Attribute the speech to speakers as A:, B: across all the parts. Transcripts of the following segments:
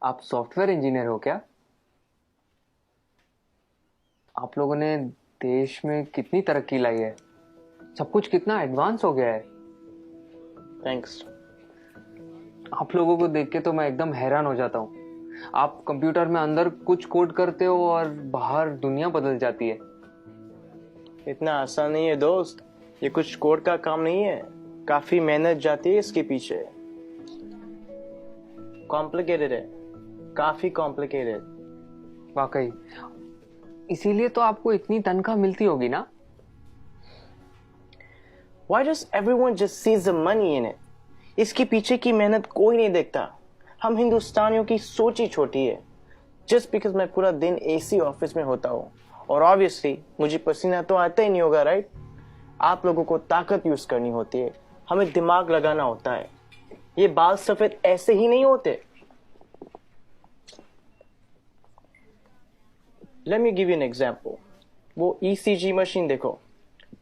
A: आप software engineer हो क्या? आप लोगों ने देश में कितनी तरक्की लाई है, सब कुछ कितना एडवांस हो गया है।
B: थैंक्स।
A: आप लोगों को देख के तो मैं एकदम हैरान हो जाता हूँ। आप कंप्यूटर में अंदर कुछ कोड करते हो और बाहर दुनिया बदल जाती है।
B: इतना आसान नहीं है दोस्त, ये कुछ कोड का काम नहीं है, काफी मेहनत जाती है इसके पीछे। कॉम्प्लिकेटेड है, काफी कॉम्प्लिकेटेड।
A: वाकई, इसीलिए तो आपको इतनी तनख्वाह मिलती होगी ना?
B: Why does everyone just sees the money in it? इसके पीछे की मेहनत कोई नहीं देखता। हम हिंदुस्तानियों की सोच ही छोटी है। Just because मैं पूरा दिन एसी ऑफिस में होता हूँ और ऑब्वियसली मुझे पसीना तो आता ही नहीं होगा, राइट? आप लोगों को ताकत यूज करनी होती है, हमें दिमाग लगाना होता है। ये बाल सफेद ऐसे ही नहीं होते। Let me give you an example. वो ECG मशीन देखो,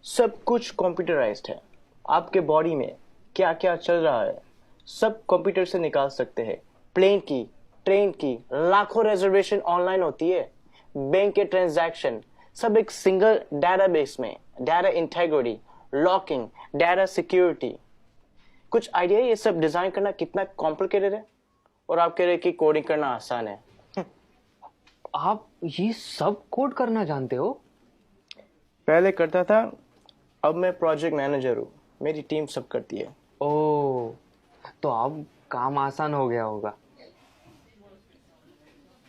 B: सब कुछ कंप्यूटराइज्ड है। आपके बॉडी में क्या क्या चल रहा है सब कंप्यूटर से निकाल सकते हैं। प्लेन की, ट्रेन की, लाखों रिजर्वेशन ऑनलाइन होती है। बैंक के ट्रांजैक्शन सब एक सिंगल डेटाबेस में। Data integrity, locking, data security. कुछ आइडिया ये सब डिजाइन करना कितना कॉम्प्लिकेटेड है? और आप कह रहे कि कोडिंग करना आसान है।
A: आप ये सब कोड करना जानते हो?
B: पहले करता था, अब मैं प्रोजेक्ट मैनेजर हूँ, मेरी टीम सब करती है।
A: ओह, तो अब काम आसान हो गया होगा।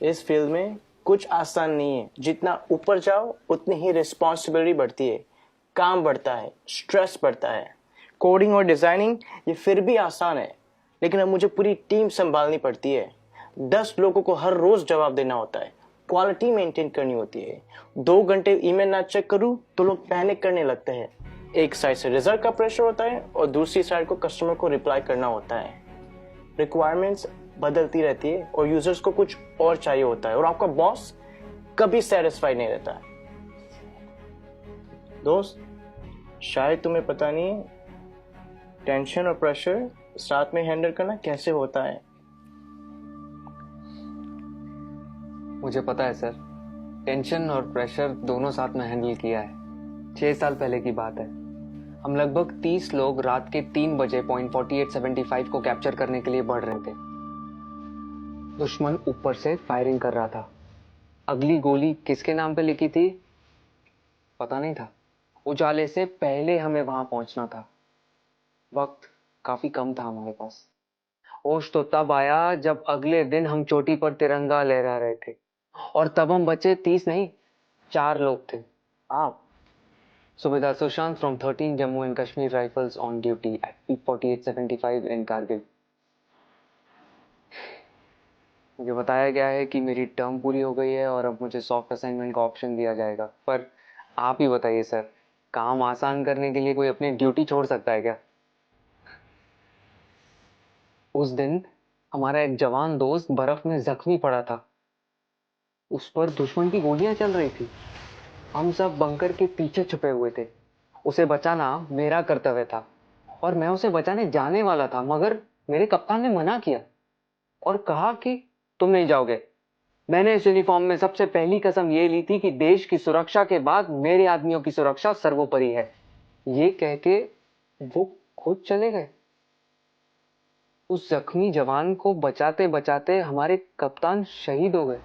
B: इस फील्ड में कुछ आसान नहीं है, जितना ऊपर जाओ उतनी ही रिस्पॉन्सिबिलिटी बढ़ती है, काम बढ़ता है, स्ट्रेस बढ़ता है। कोडिंग और डिजाइनिंग ये फिर भी आसान है, लेकिन अब मुझे पूरी टीम संभालनी पड़ती है। 10 लोगों को हर रोज जवाब देना होता है, क्वालिटी मेंटेन करनी होती है। 2 घंटे ईमेल ना चेक करूं तो लोग पैनिक करने लगते हैं। एक साइड से रिजल्ट का प्रेशर होता है और दूसरी साइड को कस्टमर को रिप्लाई करना होता है। रिक्वायरमेंट्स बदलती रहती है और यूजर्स को कुछ और चाहिए होता है, और आपका बॉस कभी सेटिस्फाइड नहीं रहता है। दोस्त, शायद तुम्हें पता नहीं टेंशन और प्रेशर साथ में हैंडल करना कैसे होता है।
A: मुझे पता है सर, टेंशन और प्रेशर दोनों साथ में हैंडल किया है। 6 साल पहले की बात है। हम लगभग 30 लोग रात के 3 बजे पॉइंट 4875 को कैप्चर करने के लिए बढ़ रहे थे। दुश्मन ऊपर से फायरिंग कर रहा था। अगली गोली किसके नाम पे लिखी थी पता नहीं था। उजाले से पहले हमें वहां पहुंचना था। वक्त काफी कम था हमारे पास। होश तो तब आया जब अगले दिन हम चोटी पर तिरंगा लहरा रहे थे, और तब हम बचे 30 नहीं, 4 लोग थे। आप। Subedar Sushant from 13 Jammu and Kashmir Rifles on duty at P4875 in Kargil. मुझे बताया गया है कि मेरी टर्म पूरी हो गई है और अब मुझे सॉफ्ट असाइनमेंट का ऑप्शन दिया जाएगा। पर आप ही बताइए सर, काम आसान करने के लिए कोई अपनी ड्यूटी छोड़ सकता है क्या? उस दिन हमारा एक जवान दोस्त बर्फ में जख्मी पड़ा था। उस पर दुश्मन की गोलियां चल रही थी। हम सब बंकर के पीछे छुपे हुए थे। उसे बचाना मेरा कर्तव्य था और मैं उसे बचाने जाने वाला था, मगर मेरे कप्तान ने मना किया और कहा कि तुम नहीं जाओगे। मैंने इस यूनिफॉर्म में सबसे पहली कसम ये ली थी कि देश की सुरक्षा के बाद मेरे आदमियों की सुरक्षा सर्वोपरि है। ये कह के वो खुद चले गए। उस जख्मी जवान को बचाते बचाते हमारे कप्तान शहीद हो गए।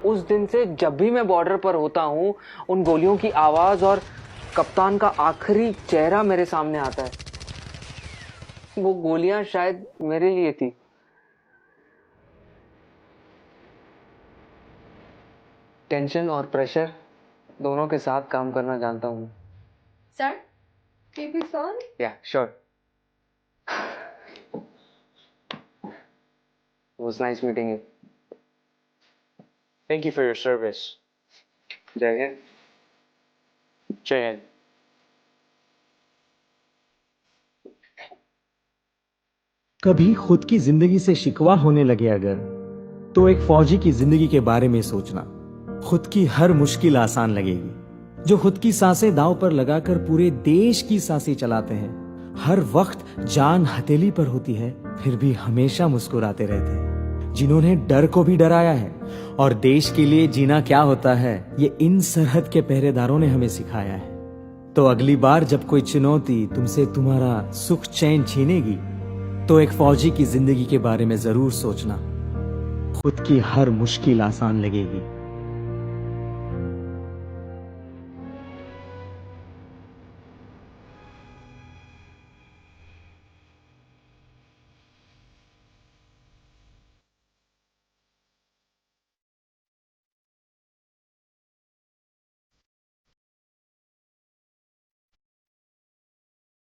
A: उस दिन से जब भी मैं बॉर्डर पर होता हूँ, उन गोलियों की आवाज और कप्तान का आखिरी चेहरा मेरे सामने आता है। वो गोलियां शायद मेरे लिए थी। टेंशन और प्रेशर दोनों के साथ काम करना जानता हूँ।
C: Sir, keep it on.
A: Yeah, sure. It was nice meeting you.
B: Thank you for your service.
A: जय हिंद।
B: जय हिंद।
D: कभी खुद की जिंदगी से शिकवा होने लगे अगर, तो एक फौजी की जिंदगी के बारे में सोचना। खुद की हर मुश्किल आसान लगेगी। जो खुद की सांसें दांव पर लगाकर पूरे देश की सांसें चलाते हैं, हर वक्त जान हथेली पर होती है फिर भी हमेशा मुस्कुराते रहते हैं। जिन्होंने डर को भी डराया है और देश के लिए जीना क्या होता है ये इन सरहद के पहरेदारों ने हमें सिखाया है। तो अगली बार जब कोई चुनौती तुमसे तुम्हारा सुख चैन छीनेगी तो एक फौजी की जिंदगी के बारे में जरूर सोचना। खुद की हर मुश्किल आसान लगेगी।